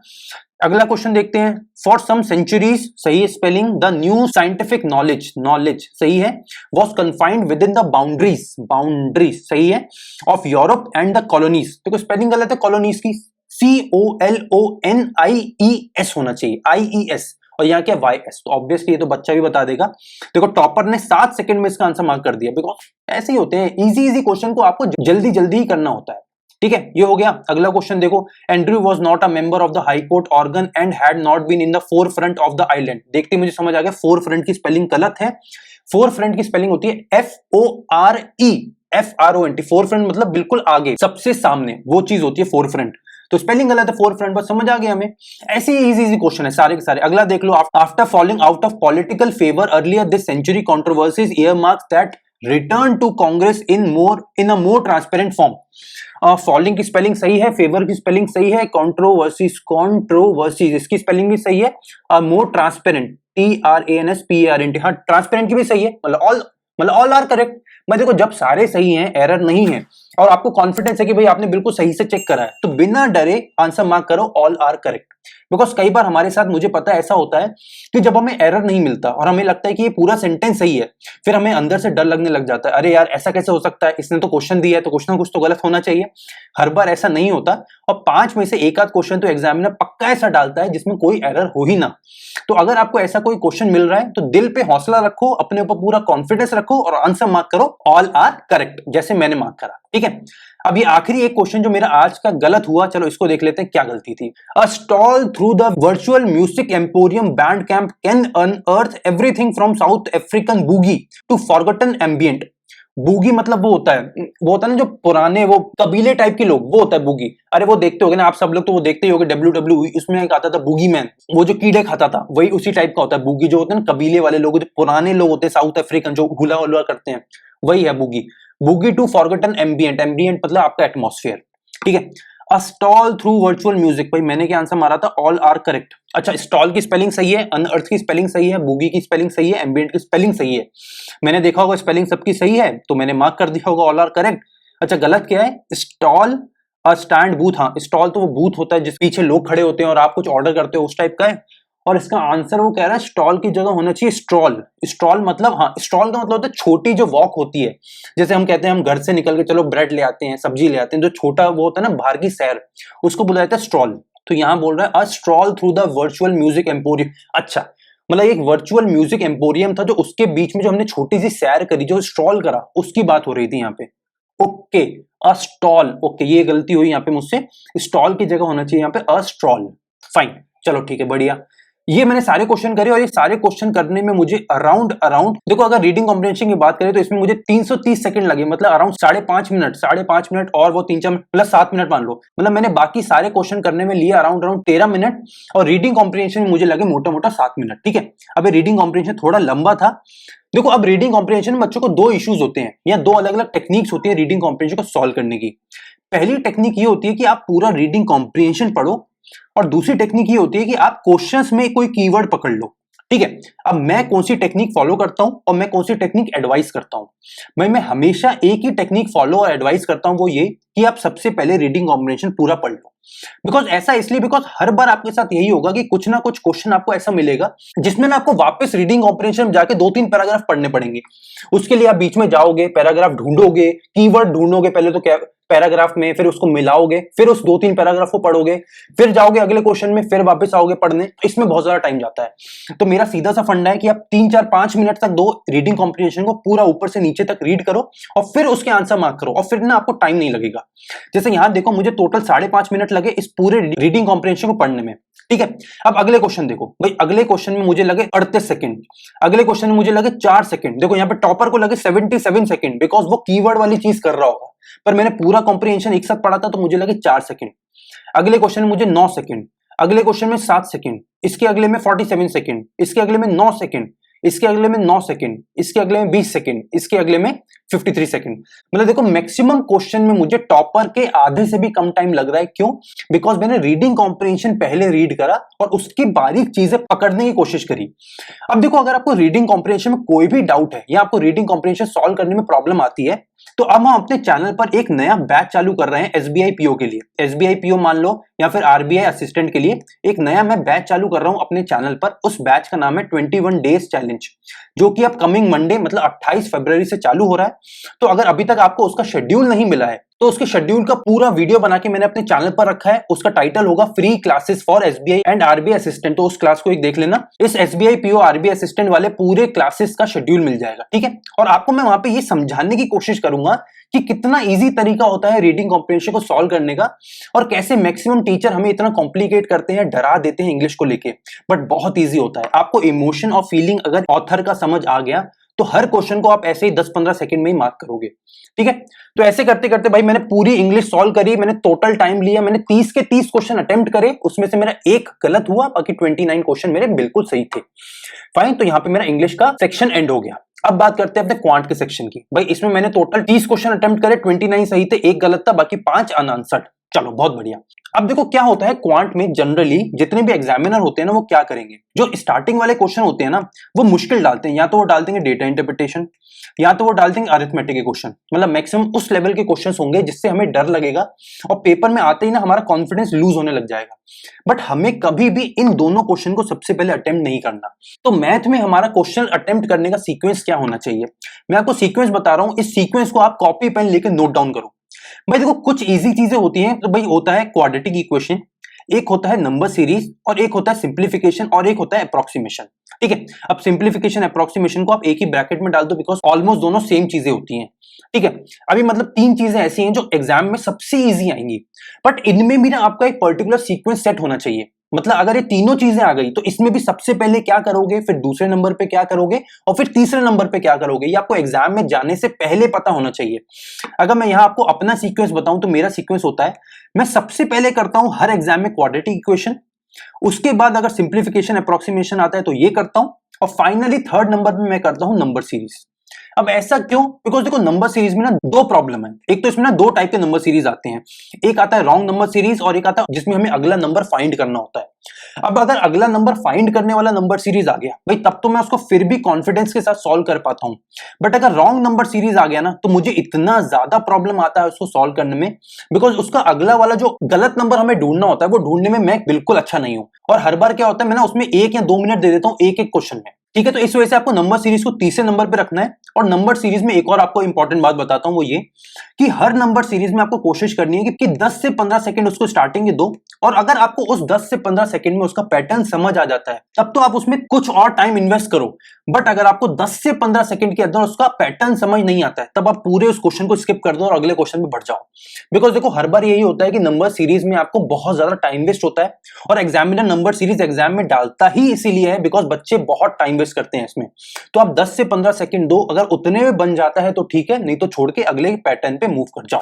अगला क्वेश्चन देखते हैं। फॉर सम सेंचुरीज, सही है spelling. The new scientific knowledge, knowledge सही है, was confined with in the boundaries, boundaries सही है, of Europe and the colonies. देखो स्पेलिंग गलत है कॉलोनीज की, COLONIES होना चाहिए, IES, और यहाँ क्या YS। तो ऑब्वियसली ये तो बच्चा भी बता देगा। देखो टॉपर ने 7 सेकंड में इसका आंसर मार्क कर दिया, बिकॉज ऐसे ही होते हैं, इजी इजी क्वेश्चन को आपको जल्दी जल्दी ही करना होता है, ठीक है। ये हो गया। अगला क्वेश्चन देखो। Andrew was not a member of the high court organ and had not been in the forefront of the island. देखते मुझे समझ आ गया, फोर फ्रंट की स्पेलिंग गलत है। फोर फ्रंट की स्पेलिंग होती है FOREFRONT। फोर फ्रंट मतलब बिल्कुल आगे, सबसे सामने, वो चीज होती है फोर फ्रंट। तो स्पेलिंग गलत है फोर फ्रंट, बस समझ आ गया हमें। ऐसे ही इजी क्वेश्चन है सारे के सारे। अगला देख लो। After falling out of political favour earlier this century, controversies earmarks that return to Congress in a more transparent form. Falling की स्पेलिंग सही है, फेवर की स्पेलिंग सही है, कंट्रोवर्सीज इसकी स्पेलिंग भी सही है, मोर ट्रांसपेरेंट TRANSPARENT, हाँ ट्रांसपेरेंट की भी सही है, मतलब ऑल आर करेक्ट। मैं देखो जब सारे सही हैं, एरर नहीं है और आपको कॉन्फिडेंस है कि भाई आपने बिल्कुल सही से चेक करा है, तो बिना डरे आंसर मार्क करो ऑल आर करेक्ट। बिकॉज कई बार हमारे साथ, मुझे पता है, ऐसा होता है कि जब हमें एरर नहीं मिलता और हमें लगता है कि ये पूरा सेंटेंस सही है, फिर हमें अंदर से डर लगने लग जाता है, अरे यार ऐसा कैसे हो सकता है, इसने तो क्वेश्चन दिया है तो कुछ ना कुछ तो गलत होना चाहिए। हर बार ऐसा नहीं होता और 5 में से एक आध क्वेश्चन तो एग्जामिनर पक्का ऐसा डालता है जिसमें कोई एरर हो ही ना। तो अगर आपको ऐसा कोई क्वेश्चन मिल रहा है तो दिल पे हौसला रखो, अपने ऊपर पूरा कॉन्फिडेंस रखो और आंसर मार्क करो ऑल आर करेक्ट, जैसे मैंने मार्क करा। ठीक है, अब ये आखिरी एक क्वेश्चन जो मेरा आज का गलत हुआ, चलो इसको देख लेते हैं क्या गलती थी। A stall through the virtual music emporium band camp can unearth everything from South African boogie to forgotten ambient. Boogie मतलब वो होता है ना जो पुराने वो कबीले टाइप के लोग, वो होता है बूगी। अरे वो देखते होगे ना आप सब लोग, तो वो देखते ही होगे WWE, उसमें एक आता था बूगी मैन, वो जो कीड़े खाता था, वही उसी टाइप का होता है बूगी। जो होते हैं ना कबीले वाले लोग, जो पुराने लोग होते हैं साउथ अफ्रीकन, जो हुला हुला करते हैं, वही है boogie. Boogie to forgotten ambient, ambient मतलब आपका एटमॉस्फेयर। ठीक है, a stall through virtual music, भाई मैंने क्या आंसर मारा था, ऑल आर करेक्ट। अच्छा, स्टॉल की स्पेलिंग सही है, अनअर्थ की स्पेलिंग सही है, बूगी की स्पेलिंग सही है, एम्बियंट की स्पेलिंग सही है। मैंने देखा होगा स्पेलिंग सबकी सही है तो मैंने मार्क कर दिया होगा ऑल आर करेक्ट। अच्छा, गलत क्या है, स्टॉल अ स्टैंड बूथ। हाँ, स्टॉल तो वो बूथ होता है जिस पीछे लोग खड़े होते हैं और आप कुछ ऑर्डर करते हो, उस टाइप का है। और इसका आंसर वो कह रहा है स्टॉल की जगह होना चाहिए स्ट्रॉल। स्ट्रॉल मतलब, हाँ, स्टॉल का मतलब होता है छोटी जो वॉक होती है। जैसे हम कहते हैं हम घर से निकल के चलो ब्रेड ले आते हैं, सब्जी ले आते हैं, जो छोटा वो होता है ना बाहर की सैर, उसको बोला जाता है स्ट्रॉल। तो यहां बोल रहा है a stroll through the virtual music emporium. अच्छा, मतलब एक वर्चुअल म्यूजिक एम्पोरियम था जो उसके बीच में जो हमने छोटी सी सैर करी, जो स्ट्रॉल करा, उसकी बात हो रही थी यहाँ पे। ओके, अ स्टॉल, ओके ये गलती हुई यहाँ पे मुझसे, स्टॉल की जगह होना चाहिए यहाँ पे अ स्ट्रॉल। फाइन, चलो ठीक है, बढ़िया। ये मैंने सारे क्वेश्चन करे और ये सारे क्वेश्चन करने में मुझे अराउंड देखो, अगर रीडिंग कॉम्प्रिहेंशन की बात करें तो इसमें मुझे 330 सेकंड लगे, मतलब अराउंड 5.5 मिनट और वो 3-4 प्लस 7 मिनट मान लो। मतलब मैंने बाकी सारे क्वेश्चन करने में लिए अराउंड 13 मिनट और रीडिंग कॉम्प्रिहेंशन में मुझे लगे मोटा मोटा 7 मिनट। ठीक है, अब रीडिंग कॉम्प्रिहेंशन थोड़ा लंबा था। देखो, अब रीडिंग कॉम्प्रिहेंशन में बच्चों को दो इश्यूज होते हैं या दो अलग अलग टेक्निक्स होती है रीडिंग कॉम्प्रिहेंशन को सॉल्व करने की। पहली टेक्निक ये होती है कि आप पूरा रीडिंग कॉम्प्रिहेंशन पढ़ो और दूसरी टेक्निक ये होती है कि आप क्वेश्चंस में कोई कीवर्ड पकड़ लो। ठीक है, अब मैं कौन सी टेक्निक फॉलो करता हूं और मैं कौन सी टेक्निक एडवाइस करता हूं। मैं हमेशा एक ही टेक्निक फॉलो और एडवाइस करता हूं, वो ये कि आप सबसे पहले रीडिंग कॉम्प्रिहेंशन पूरा पढ़ लो। बिकॉज ऐसा इसलिए, बिकॉज हर बार आपके साथ यही होगा कि कुछ ना कुछ क्वेश्चन आपको ऐसा मिलेगा जिसमें ना आपको वापस रीडिंग कॉम्प्रिहेंशन में जाके 2-3 पैराग्राफ पढ़ने पड़ेंगे। उसके लिए आप बीच में जाओगे, पैराग्राफ ढूंढोगे, कीवर्ड ढूंढोगे पहले तो क्या पैराग्राफ में, फिर उसको मिलाओगे, फिर उस 2-3 पैराग्राफ को पढ़ोगे, फिर जाओगे अगले क्वेश्चन में, फिर वापस आओगे पढ़ने। इसमें बहुत ज्यादा टाइम जाता है। तो मेरा सीधा सा फंडा है कि आप 3-4-5 मिनट तक दो रीडिंग कॉम्प्रिहेंशन को पूरा ऊपर से नीचे तक रीड करो और फिर उसके आंसर मार्क करो और फिर ना आपको टाइम नहीं लगेगा। जैसे यहां देखो, मुझे टोटल 5.5 मिनट लगे इस पूरे रीडिंग कॉम्प्रिहेंशन को पढ़ने में। ठीक है, अब अगले क्वेश्चन देखो भाई, अगले क्वेश्चन में मुझे लगे 38 सेकंड, अगले क्वेश्चन में मुझे लगे 4 सेकंड। देखो यहाँ पे टॉपर को लगे 77 सेकंड, बिकॉज वो कीवर्ड वाली चीज कर रहा होगा, पर मैंने पूरा कॉम्प्रिहेंशन एक साथ पढ़ा था तो मुझे लगे 4 सेकंड। अगले क्वेश्चन में मुझे 9 सेकंड, अगले क्वेश्चन में 7 सेकंड, इसके अगले में 47 सेकंड, इसके अगले में 9 सेकंड, इसके अगले में 9 सेकंड, इसके अगले में 20 सेकंड, इसके अगले में 53 सेकंड। मतलब देखो, मैक्सिमम क्वेश्चन में मुझे टॉपर के आधे से भी कम टाइम लग रहा है। क्यों? बिकॉज मैंने रीडिंग कॉम्प्रिहेंशन पहले रीड करा और उसकी बारीक चीजें पकड़ने की कोशिश करी। अब देखो, अगर आपको रीडिंग कॉम्प्रिहेंशन में कोई भी डाउट है या आपको रीडिंग कॉम्प्रिहेंशन सॉल्व करने में प्रॉब्लम आती है, तो अब हम अपने चैनल पर एक नया बैच चालू कर रहे हैं एसबीआई पीओ के लिए। एसबीआई पीओ मान लो या फिर आरबीआई असिस्टेंट के लिए एक नया मैं बैच चालू कर रहा हूं अपने चैनल पर। उस बैच का नाम है 21 डेज चैलेंज, जो कि अब कमिंग मंडे मतलब 28 फरवरी से चालू हो रहा है। तो अगर अभी तक आपको उसका शेड्यूल नहीं मिला है तो उसके शेड्यूल का पूरा वीडियो बना के मैंने अपने चैनल पर रखा है। उसका टाइटल होगा free classes for SBI and RBI assistant. तो उस क्लास को एक देख लेना। इस एसबीआई पीओ आरबीआई असिस्टेंट वाले पूरे क्लासेस का शेड्यूल मिल जाएगा। ठीक है, और आपको मैं वहां पे ये समझाने की कोशिश करूंगा कि कितना इजी तरीका होता है रीडिंग कॉम्प्रिहेंशन को सॉल्व करने का और कैसे मैक्सिमम टीचर हमें इतना कॉम्प्लिकेट करते हैं, डरा देते हैं इंग्लिश को लेके, बट बहुत इजी होता है। आपको इमोशन और फीलिंग अगर ऑथर का समझ आ गया तो हर क्वेश्चन को आप ऐसे ही 10-15 सेकंड में ही मार्क करोगे। ठीक है, तो ऐसे करते करते भाई मैंने पूरी इंग्लिश सॉल्व करी। मैंने टोटल टाइम लिया, मैंने 30 के 30 क्वेश्चन अटेम्प्ट करे, उसमें से मेरा एक गलत हुआ, बाकी 29 क्वेश्चन मेरे बिल्कुल सही थे। फाइन, तो यहां पे मेरा इंग्लिश का सेक्शन एंड हो गया। अब बात करते हैं अपने क्वांट के सेक्शन की। भाई इसमें मैंने टोटल 30 क्वेश्चन अटेम्प्ट करे, 29 सही थे, एक गलत था, बाकी 5 अनआंसर्ड। चलो बहुत बढ़िया। अब देखो क्या होता है क्वांट में, जनरली जितने भी एग्जामिनर होते हैं ना वो क्या करेंगे, जो स्टार्टिंग वाले क्वेश्चन होते हैं ना वो मुश्किल डालते हैं, या तो वो डाल देंगे डेटा इंटरप्रिटेशन, या तो वो डाल देंगे अरिथमेटिक के क्वेश्चन, मतलब मैक्सिमम उस लेवल के क्वेश्चंस होंगे जिससे हमें डर लगेगा और पेपर में आते ही ना हमारा कॉन्फिडेंस लूज होने लग जाएगा। बट हमें कभी भी इन दोनों क्वेश्चन को सबसे पहले अटेम्प्ट नहीं करना। तो मैथ में हमारा क्वेश्चन अटेम्प्ट करने का सीक्वेंस क्या होना चाहिए, मैं आपको सीक्वेंस बता रहा हूं, इस सीक्वेंस को आप कॉपी पेन लेकर नोट डाउन करो। भाई देखो कुछ इजी चीजें होती हैं, तो भाई होता है क्वाड्रेटिक इक्वेशन, एक होता है नंबर सीरीज, और एक होता है सिंप्लीफिकेशन, और एक होता है अप्रोक्सीमेशन। ठीक है, अब सिंप्लीफिकेशन अप्रोक्सीमेशन को आप एक ही ब्रैकेट में डाल दो, बिकॉज ऑलमोस्ट दोनों सेम चीजें होती हैं। ठीक है, अभी मतलब तीन चीजें ऐसी हैं जो एग्जाम में सबसे इजी आएंगी, बट इनमें भी ना आपका एक पर्टिकुलर सीक्वेंस सेट होना चाहिए। मतलब अगर ये तीनों चीजें आ गई तो इसमें भी सबसे पहले क्या करोगे, फिर दूसरे नंबर पे क्या करोगे, और फिर तीसरे नंबर पे क्या करोगे, ये आपको एग्जाम में जाने से पहले पता होना चाहिए। अगर मैं यहां आपको अपना सीक्वेंस बताऊं तो मेरा सीक्वेंस होता है, मैं सबसे पहले करता हूं हर एग्जाम में क्वाड्रेटिक इक्वेशन, उसके बाद अगर सिंप्लीफिकेशन अप्रोक्सीमेशन आता है तो ये करता हूं, और फाइनली थर्ड नंबर पे मैं करता हूं नंबर सीरीज। अब ऐसा क्यों, बिकॉज देखो नंबर सीरीज में ना दो प्रॉब्लम है, एक तो इसमें ना दो टाइप के नंबर सीरीज आते हैं, एक आता है रॉन्ग नंबर सीरीज और एक आता है जिसमें हमें अगला नंबर फाइंड करना होता है। अब अगर अगला नंबर फाइंड करने वाला नंबर सीरीज आ गया भाई तब तो मैं उसको फिर भी कॉन्फिडेंस के साथ सॉल्व कर पाता हूं, बट अगर रॉन्ग नंबर सीरीज आ गया ना तो मुझे इतना ज्यादा प्रॉब्लम आता है उसको सॉल्व करने में, बिकॉज उसका अगला वाला जो गलत नंबर हमें ढूंढना होता है वो ढूंढने में मैं बिल्कुल अच्छा नहीं हूं, और हर बार क्या होता है मैं ना उसमें 1 या 2 मिनट दे देता हूं एक एक क्वेश्चन में। ठीक है, तो इस वजह से आपको नंबर सीरीज को तीसरे नंबर पे रखना है। और नंबर सीरीज में एक और आपको इंपॉर्टेंट बात बताता हूं, वो ये कि हर नंबर सीरीज में आपको कोशिश करनी है कि 10 से 15 सेकंड उसको स्टार्टिंग में दो, और अगर आपको उस 10 से 15 सेकंड में उसका पैटर्न समझ आ जाता है तब तो आप उसमें कुछ और टाइम इन्वेस्ट करो। बट अगर आपको 10 से 15 सेकंड के अंदर उसका पैटर्न समझ नहीं आता है तब आप पूरे उस क्वेश्चन को स्किप कर दो और अगले क्वेश्चन में बढ़ जाओ। बिकॉज देखो हर बार यही होता है कि नंबर सीरीज में आपको बहुत ज्यादा टाइम वेस्ट होता है, और एग्जामिनर नंबर सीरीज एग्जाम में डालता ही इसीलिए है बिकॉज बच्चे बहुत टाइम वेस्ट करते हैं इसमें। तो आप 10 से 15 सेकंड दो, अगर उतने में बन जाता है तो ठीक है, नहीं तो छोड़ के अगले पैटर्न पे मूव कर जाओ।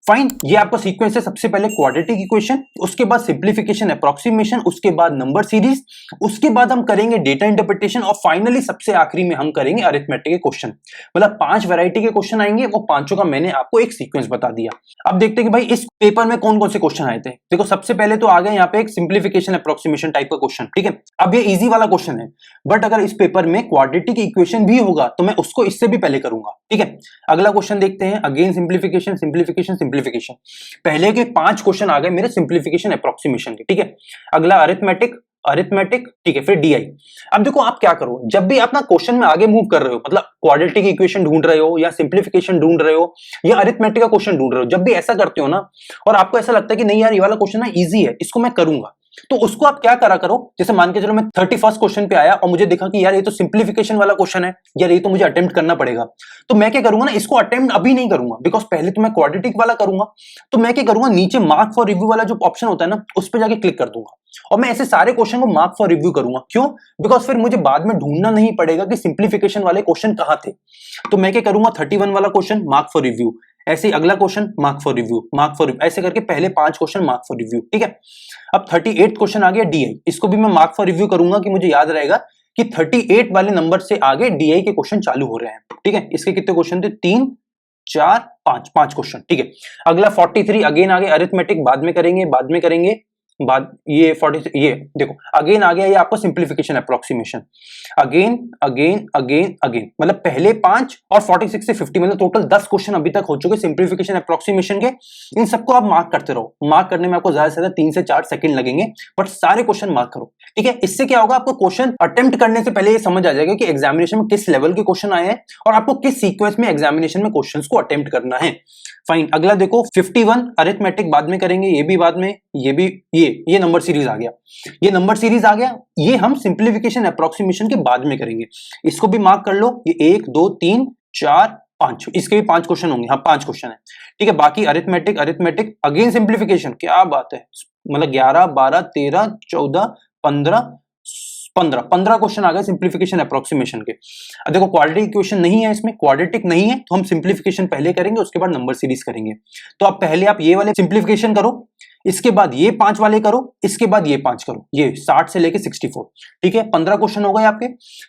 फाइन, ये आपका सीक्वेंस है, सबसे पहले क्वाड्रेटिक इक्वेशन, उसके बाद सिंप्लीफिकेशन अप्रोक्सीमेशन, उसके बाद नंबर सीरीज, उसके बाद हम करेंगे डेटा इंटरप्रिटेशन, और फाइनली सबसे आखिरी में हम करेंगे अरिथमेटिक के क्वेश्चन। मतलब 5 वैरायटी के क्वेश्चन आएंगे, वो पांचों का मैंने आपको एक सीक्वेंस बता दिया। अब देखते हैं कि भाई इस पेपर में कौन कौन से क्वेश्चन आए थे। देखो सबसे पहले तो आ गए यहाँ पे एक सिंप्लीफिकेशन अप्रोक्सीमेशन टाइप का क्वेश्चन। ठीक है, अब ये इजी वाला क्वेश्चन है, बट अगर इस पेपर में क्वाड्रेटिक इक्वेशन भी होगा तो मैं उसको इससे भी पहले करूंगा। ठीक है, अगला क्वेश्चन देखते हैं, अगेन सिंप्लीफिकेशन सिंप्लीफिकेशन सिंप्लीफिकेशन। पहले के 5 क्वेश्चन आ गए मेरे सिंप्लीफिकेशन अप्रोक्सीमेशन के। ठीक है, अगला अरिथमेटिक, अरिथमेटिक, ठीक है, फिर डीआई। अब देखो आप क्या करो, जब भी आप ना क्वेश्चन में आगे मूव कर रहे हो, मतलब क्वाड्रेटिक इक्वेशन ढूंढ रहे हो या सिंप्लीफिकेशन ढूंढ रहे हो या अरिथमेटिक का क्वेश्चन ढूंढ रहे हो, जब भी ऐसा करते हो ना और आपको ऐसा लगता है कि नहीं यार ये वाला क्वेश्चन ना इजी है, इसको मैं करूंगा, तो उसको आप क्या करा करो, जैसे मान के चलो मैं 31st क्वेश्चन पे आया और मुझे देखा कि यार ये तो सिंप्लीफिकेशन वाला क्वेश्चन है, यार ये तो मुझे अटेम्प्ट करना पड़ेगा, तो मैं क्या करूंगा ना, इसको अटेम्प्ट अभी नहीं करूंगा बिकॉज पहले तो मैं क्वाड्रेटिक वाला करूंगा। तो मैं क्या करूंगा, नीचे मार्क फॉर रिव्यू वाला जो ऑप्शन होता है ना उस पर जाके क्लिक कर दूंगा और मैं ऐसे सारे क्वेश्चन को मार्क फॉर रिव्यू करूंगा। क्यों, बिकॉज फिर मुझे बाद में ढूंढना नहीं पड़ेगा कि सिंप्लीफिकेशन वाले क्वेश्चन कहां थे। तो मैं क्या करूंगा, 31 वाला क्वेश्चन मार्क फॉर रिव्यू, ऐसे ही अगला question mark for review, mark for review, ऐसे करके पहले 5 क्वेश्चन मार्क फॉर रिव्यू। ठीक है, अब 38 क्वेश्चन आ गया डीआई, इसको भी मैं मार्क फॉर रिव्यू करूंगा कि मुझे याद रहेगा कि 38 वाले नंबर से आगे डीआई के क्वेश्चन चालू हो रहे हैं। ठीक है, इसके कितने क्वेश्चन थे, 3 4 5 क्वेश्चन। ठीक है, अगला 43 अगेन आ गया अरिथमेटिक, बाद में करेंगे बाद ये 40, ये देखो अगेन आ गया ये आपको simplification approximation, again again again again, मतलब पहले 5 और 46 से 50 मतलब टोटल 10 क्वेश्चन अभी तक हो चुके सिंप्लीफिकेशन अप्रोक्सीमेशन के। इन सबको आप मार्क करते रहो, मार्क करने में आपको ज्यादा से ज्यादा 3 से 4 सेकंड लगेंगे, बट सारे क्वेश्चन मार्क करो। ठीक है, इससे क्या होगा, आपको क्वेश्चन अटेम्प्ट करने से पहले ये समझ आ जाएगा कि एग्जामिनेशन में किस लेवल के क्वेश्चन आए हैं और आपको किस सीक्वेंस में एग्जामिनेशन में क्वेश्चंस को अटेम्प्ट करना है। फाइन, अगला देखो 51 अरिथमेटिक बाद में करेंगे, ये भी बाद में, ये भी, ये नंबर सीरीज आ गया, ये नंबर सीरीज आ गया, ये हम सिंप्लीफिकेशन अप्रोक्सीमेशन के बाद में करेंगे। इसको भी मार्क कर लो, ये 1 2 3 4 5, इसके भी 5 क्वेश्चन होंगे। हाँ 5 क्वेश्चन है। ठीक है, बाकी अरिथमेटिक अरिथमेटिक अगेन सिंप्लीफिकेशन, क्या बात है, मतलब 11 12 13 14 15 क्वेश्चन आ गए सिंप्लीफिकेशन अप्रोक्सीमेशन के। अब देखो क्वाड्रेटिक इक्वेशन नहीं है इसमें, क्वाड्रेटिक नहीं है तो हम सिंप्लीफिकेशन पहले करेंगे उसके बाद नंबर सीरीज करेंगे। तो अब पहले आप ये वाले सिंप्लीफिकेशन करो, इसके बाद ये 5 वाले करो, इसके बाद ये 5 करो, ये 60 से लेके 64। ठीक है, 15 क्वेश्चन हो गए आपके।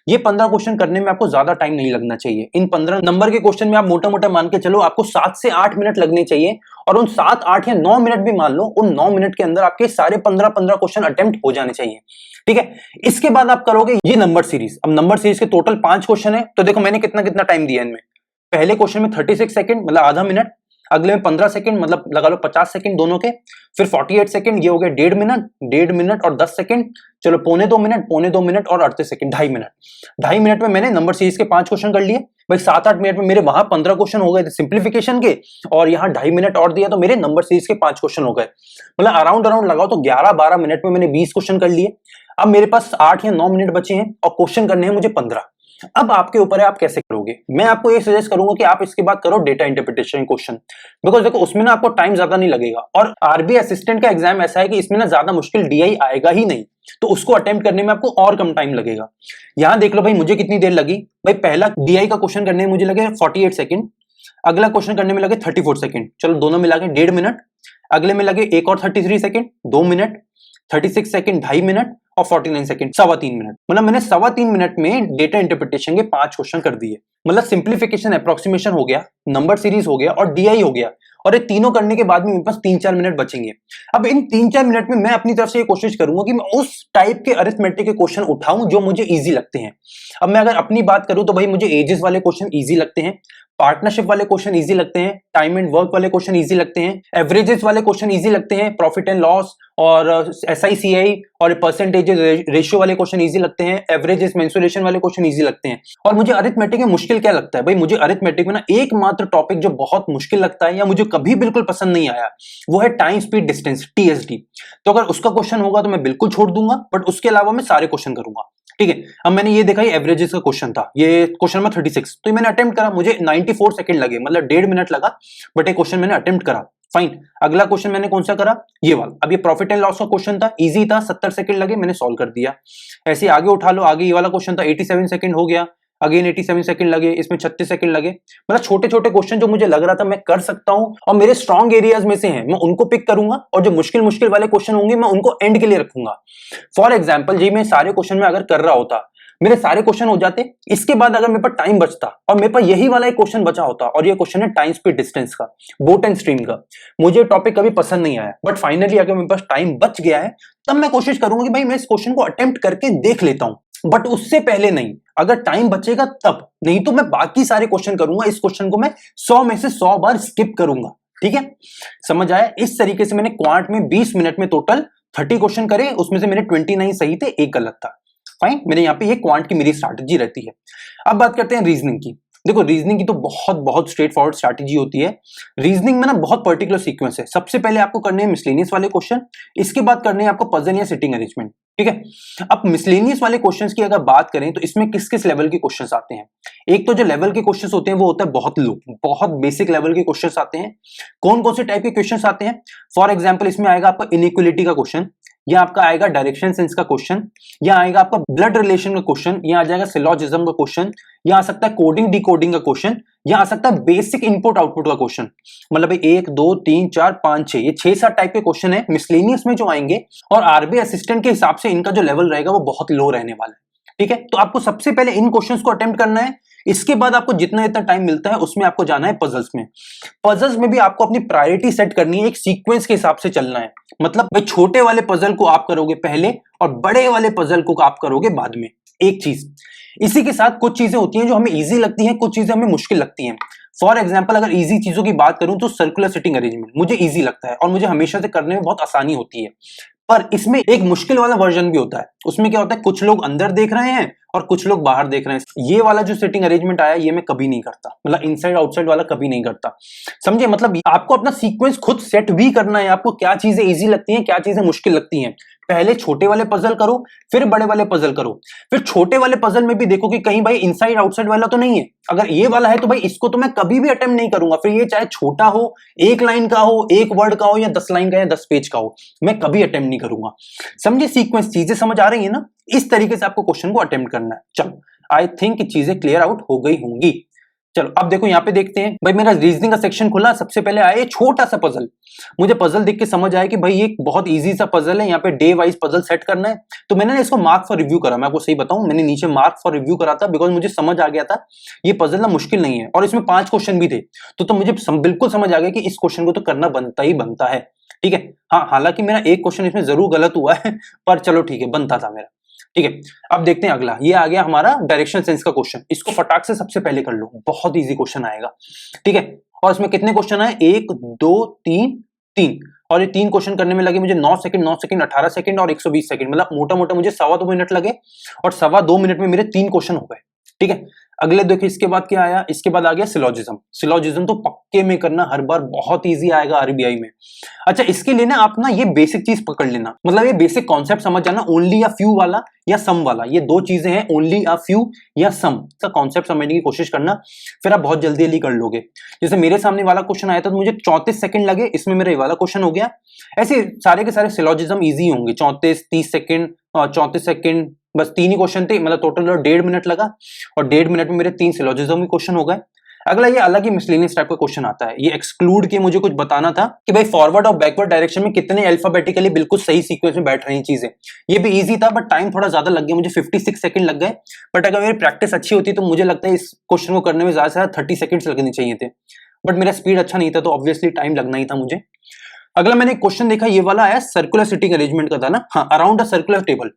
ये 15 क्वेश्चन करने में आपको ज्यादा टाइम नहीं लगना चाहिए। इन 15 नंबर के क्वेश्चन में आप मोटा मोटा मान के चलो आपको 7 से 8 मिनट लगने चाहिए, और उन 7, 8 या 9 मिनट भी मान लो, उन 9 मिनट के अंदर आपके सारे 15 क्वेश्चन अटेम्प्ट हो जाने चाहिए। ठीक है, इसके बाद आप करोगे ये नंबर सीरीज। अब नंबर सीरीज के टोटल 5 क्वेश्चन है, तो देखो मैंने कितना कितना टाइम दिया इनमें। पहले क्वेश्चन में 36 सेकंड मतलब आधा मिनट, अगले में 15 सेकंड मतलब लगा लो 50 सेकंड दोनों के, फिर 48 सेकंड, ये हो गया 1.5 मिनट और 10 सेकंड, चलो पौने 2 मिनट, पौने 2 मिनट और 38 सेकंड, 2.5 मिनट। 2.5 मिनट में मैंने नंबर सीरीज के 5 क्वेश्चन कर लिए भाई। 7-8 मिनट में मेरे वहां 15 क्वेश्चन हो गए थे सिंप्लीफिकेशन के, और यहाँ 2.5 मिनट और दिया तो मेरे नंबर सीरीज के 5 क्वेश्चन हो गए। मतलब अराउंड लगाओ तो 11-12 मिनट में मैंने 20 क्वेश्चन कर लिए। अब मेरे पास 8 या 9 मिनट बचे हैं और क्वेश्चन करने हैं मुझे 15। अब आपके ऊपर है आप कैसे करोगे। मैं आपको ये सजेस्ट करूंगा कि आप इसके बाद करो डेटा इंटरप्रिटेशन क्वेश्चन, बिकॉज देखो उसमें ना आपको टाइम ज्यादा नहीं लगेगा, और आरबीआई असिस्टेंट का एग्जाम ऐसा है कि इसमें ना ज्यादा मुश्किल डीआई आएगा ही नहीं, तो उसको अटेम्प्ट करने में आपको और कम टाइम लगेगा। यहां देख लो भाई मुझे कितनी देर लगी भाई। पहला डीआई का क्वेश्चन करने में मुझे लगे 48 सेकंड, अगला क्वेश्चन करने में लगे 34 सेकंड, चलो दोनों मिला के 1.5 मिनट, अगले में लगे एक और 33 सेकंड 2 मिनट, 36 सेकंड 2.5 मिनट और 49 सेकंड 3.25 मिनट। मतलब मैंने 3.25 मिनट में डेटा इंटरप्रिटेशन के 5 क्वेश्चन कर दिए। मतलब सिंप्लीफिकेशन, अप्रोक्सीमेशन हो गया, नंबर सीरीज हो गया और डीआई हो गया, और ये तीनों करने के बाद में मेरे पास 3-4 मिनट बचेंगे। अब इन 3-4 मिनट में मैं अपनी तरफ से ये कोशिश करूंगा कि मैं उस टाइप के अरिथमेटिक के क्वेश्चन उठाऊं जो मुझे इजी लगते हैं। अब मैं अगर अपनी बात करूं तो भाई मुझे एजेस वाले क्वेश्चन इजी लगते हैं, पार्टनरशिप वाले क्वेश्चन इजी लगते हैं, टाइम एंड वर्क वाले क्वेश्चन इजी लगते हैं, एवरेजेस वाले क्वेश्चन इजी लगते हैं, प्रॉफिट एंड लॉस और एसआईसीआई और परसेंटेज रेशियो वाले क्वेश्चन इजी लगते हैं, एवरेजेस मेंसुरेशन वाले क्वेश्चन इजी लगते हैं। और मुझे अरिथमेटिक में मुश्किल क्या लगता है भाई, मुझे अरिथमेटिक में ना एकमात्र टॉपिक जो बहुत मुश्किल लगता है या मुझे कभी बिल्कुल पसंद नहीं आया, वो है टाइम स्पीड डिस्टेंस, टीएसडी। तो अगर उसका क्वेश्चन होगा तो मैं बिल्कुल छोड़ दूंगा, बट उसके अलावा मैं सारे क्वेश्चन करूंगा। ठीक है, अब मैंने ये देखा, ये एवरेजेस का क्वेश्चन था, ये क्वेश्चन नंबर 36, तो मैंने अटेम्प्ट करा, मुझे 94 सेकंड लगे, मतलब 1.5 मिनट लगा, बट ये क्वेश्चन मैंने अटेम्प्ट करा, फाइन। अगला क्वेश्चन मैंने कौन सा करा, ये वाला। अब ये प्रॉफिट एंड लॉस का क्वेश्चन था, इजी था, 70 सेकंड लगे, मैंने सॉल्व कर दिया। ऐसे आगे उठा लो, आगे ये वाला क्वेश्चन था, 87 सेकंड हो गया, अगेन 87 सेकंड लगे, इसमें 36 सेकंड लगे। मतलब छोटे छोटे क्वेश्चन जो मुझे लग रहा था मैं कर सकता हूं और मेरे स्ट्रॉन्ग एरियाज में से हैं, मैं उनको पिक करूंगा, और जो मुश्किल मुश्किल वाले क्वेश्चन होंगे मैं उनको एंड के लिए रखूंगा। फॉर एग्जाम्पल जी मैं सारे क्वेश्चन में अगर कर रहा होता, मेरे सारे क्वेश्चन हो जाते, इसके बाद अगर मेरे पास टाइम बचता और मेरे पास यही वाला एक क्वेश्चन बचा होता, और ये क्वेश्चन है टाइम स्पीड डिस्टेंस का, बोट एंड स्ट्रीम का। मुझे टॉपिक कभी पसंद नहीं आया, बट फाइनली अगर मेरे पास टाइम बच गया है तब मैं कोशिश करूंगा कि भाई मैं इस क्वेश्चन को अटेम्प्ट करके देख लेता हूं, बट उससे पहले नहीं। अगर टाइम बचेगा तब, नहीं तो मैं बाकी सारे क्वेश्चन करूंगा, इस क्वेश्चन को मैं 100 में से 100 बार स्किप करूंगा। ठीक है, समझ आया। इस तरीके से मैंने क्वांट में 20 मिनट में टोटल 30 क्वेश्चन करे, उसमें से मेरे 29 सही थे, एक गलत था। फाइन, मेरे यहाँ पे ये क्वांट की मेरी स्ट्रैटेजी रहती है। अब बात करते हैं रीजनिंग की। देखो रीजनिंग की तो बहुत बहुत स्ट्रेट फॉरवर्ड स्ट्रैटेजी होती है। रीजनिंग में ना बहुत पर्टिकुलर सीक्वेंस है। सबसे पहले आपको करने हैं मिसलेनियस वाले क्वेश्चन, इसके बाद करने हैं आपको पजल या सिटिंग अरेंजमेंट। ठीक है, अब मिसलेनियस वाले क्वेश्चंस की अगर बात करें तो इसमें किस किस लेवल के क्वेश्चंस आते हैं। एक तो जो लेवल के क्वेश्चंस होते हैं वो होता है बहुत लो, बहुत बेसिक लेवल के क्वेश्चंस आते हैं। कौन कौन से टाइप के क्वेश्चंस आते हैं, फॉर एग्जांपल इसमें आएगा आपका इनइक्वालिटी का क्वेश्चन, या आपका आएगा डायरेक्शन सेंस का क्वेश्चन, या आएगा आपका ब्लड रिलेशन का क्वेश्चन, या आ जाएगा सिलोजिज्म का क्वेश्चन, या आ सकता है कोडिंग डिकोडिंग का क्वेश्चन, या आ सकता है बेसिक इनपुट आउटपुट का क्वेश्चन। मतलब 1 2 3 4 5 6, ये 6-7 टाइप के क्वेश्चन है मिसलेनियस में जो आएंगे, और आरबीआई असिस्टेंट के हिसाब से इनका जो लेवल रहेगा वो बहुत लो रहने वाला है। ठीक है, तो आपको सबसे पहले इन क्वेश्चंस को अटेम्प्ट करना है। इसके बाद आपको जितना इतना टाइम मिलता है उसमें आपको जाना है पजल्स में। पजल्स में भी आपको अपनी प्रायोरिटी सेट करनी है, एक सीक्वेंस के हिसाब से चलना है। मतलब भाई छोटे वाले पजल को आप करोगे पहले और बड़े वाले पजल को आप करोगे बाद में। एक चीज इसी के साथ कुछ चीजें होती हैं जो हमें इजी लगती हैं, कुछ चीजें हमें मुश्किल लगती हैं। फॉर एग्जाम्पल अगर इजी चीजों की बात करूं तो सर्कुलर सिटिंग अरेंजमेंट मुझे इजी लगता है और मुझे हमेशा से करने में बहुत आसानी होती है। पर इसमें एक मुश्किल वाला वर्जन भी होता है। उसमें क्या होता है, कुछ लोग अंदर देख रहे हैं और कुछ लोग बाहर देख रहे हैं। ये वाला जो सेटिंग अरेंजमेंट आया ये मैं कभी नहीं करता, मतलब इनसाइड आउटसाइड वाला कभी नहीं करता। समझे, मतलब आपको अपना सीक्वेंस खुद सेट भी करना है, आपको क्या चीजें इजी लगती हैं, क्या चीजें मुश्किल लगती हैं। पहले छोटे वाले पजल करो, फिर बड़े वाले पजल करो, फिर छोटे वाले पजल में भी देखो कि कहीं भाई इनसाइड आउटसाइड वाला तो नहीं है। अगर ये वाला है तो भाई इसको तो मैं कभी भी अटेम्प्ट नहीं करूंगा, फिर ये चाहे छोटा हो, 1 लाइन का हो, 1 वर्ड का हो, या 10 लाइन का या 10 पेज का हो, मैं कभी अटेम्प्ट नहीं करूंगा। समझे सीक्वेंस, चीजें समझ आ रही है ना। इस तरीके से आपको क्वेश्चन को अटेम्प्ट करना है। चलो, आई थिंक चीजें क्लियर आउट हो गई होंगी। चलो अब देखो यहाँ पे देखते हैं भाई, मेरा रीजनिंग का सेक्शन खुला। सबसे पहले आया छोटा सा पजल। मुझे पजल देख के समझ आया कि भाई ये बहुत इजी सा पजल है, यहाँ पे डे वाइज पजल सेट करना है। तो मैंने इसको मार्क फॉर रिव्यू करा। मैं आपको सही बताऊं, मैंने नीचे मार्क फॉर रिव्यू करा था, बिकॉज मुझे समझ आ गया था ये पजल ना मुश्किल नहीं है, और इसमें 5 क्वेश्चन भी थे। तो मुझे बिल्कुल समझ आ गया कि इस क्वेश्चन को तो करना बनता ही बनता है। ठीक है, हाँ, हालांकि मेरा एक क्वेश्चन इसमें जरूर गलत हुआ है, पर चलो ठीक है, बनता था मेरा। ठीक है, अब देखते हैं अगला। ये आ गया हमारा डायरेक्शनल सेंस का क्वेश्चन। इसको फटाक से सबसे पहले कर लो, बहुत इजी क्वेश्चन आएगा। ठीक है, और इसमें कितने क्वेश्चन आए? 1 2 3 3, और ये 3 क्वेश्चन करने में लगे मुझे 9 सेकंड 9 सेकंड 18 सेकंड और 120 सेकंड, मतलब मोटा मोटा मुझे 2.25 मिनट लगे, और 2.25 मिनट में मेरे 3 क्वेश्चन हो गए। ठीक है, अगले देखिए इसके बाद क्या आया? इसके बाद आ गया सिलोजिज्म। सिलोजिज्म तो पक्के में करना हर बार, बहुत इजी आएगा आरबीआई में। अच्छा, इसके लिए ना आप ना ये बेसिक चीज पकड़ लेना, मतलब ये बेसिक कॉन्सेप्ट समझ जाना। ओनली या फ्यू वाला या सम वाला, ये 2 चीजें हैं, ओनली या फ्यू या सम का कॉन्सेप्ट समझने की कोशिश करना, फिर आप बहुत जल्दी जल्दी कर लोगे। जैसे मेरे सामने वाला क्वेश्चन आया था तो मुझे 34 सेकंड लगे, इसमें मेरा ये वाला क्वेश्चन हो गया। ऐसे सारे के सारे सिलोजिज्म इजी होंगे। 34 30 सेकंड 34 सेकंड, बस 3 ही क्वेश्चन थे, मतलब टोटल 1.5 मिनट लगा, और 1.5 मिनट में मेरे 3 सिलोजिज्म ही क्वेश्चन हो गए। अगला ये अलग ही मिसलेनियस टाइप का क्वेश्चन आता है। ये एक्सक्लूड के मुझे कुछ बताना था कि भाई फॉरवर्ड और बैकवर्ड डायरेक्शन में कितने अल्फाबेटिकली बिल्कुल सही सीक्वेंस में बैठ रही चीजें। ये भी इजी था, बट टाइम थोड़ा ज्यादा लग गया, मुझे 56 सेकंड लग गए। बट अगर मेरी प्रैक्टिस अच्छी होती तो मुझे लगता है इस क्वेश्चन को करने में ज्यादा से ज्यादा 30 सेकंड्स लगने चाहिए थे, बट मेरा स्पीड अच्छा नहीं था, तो ऑब्वियसली टाइम लगना ही था मुझे। अगला मैंने क्वेश्चन देखा, ये वाला आया सर्कुलर सिटिंग अरेंजमेंट का था ना, हाँ, अराउंड अ सर्कुलर टेबल।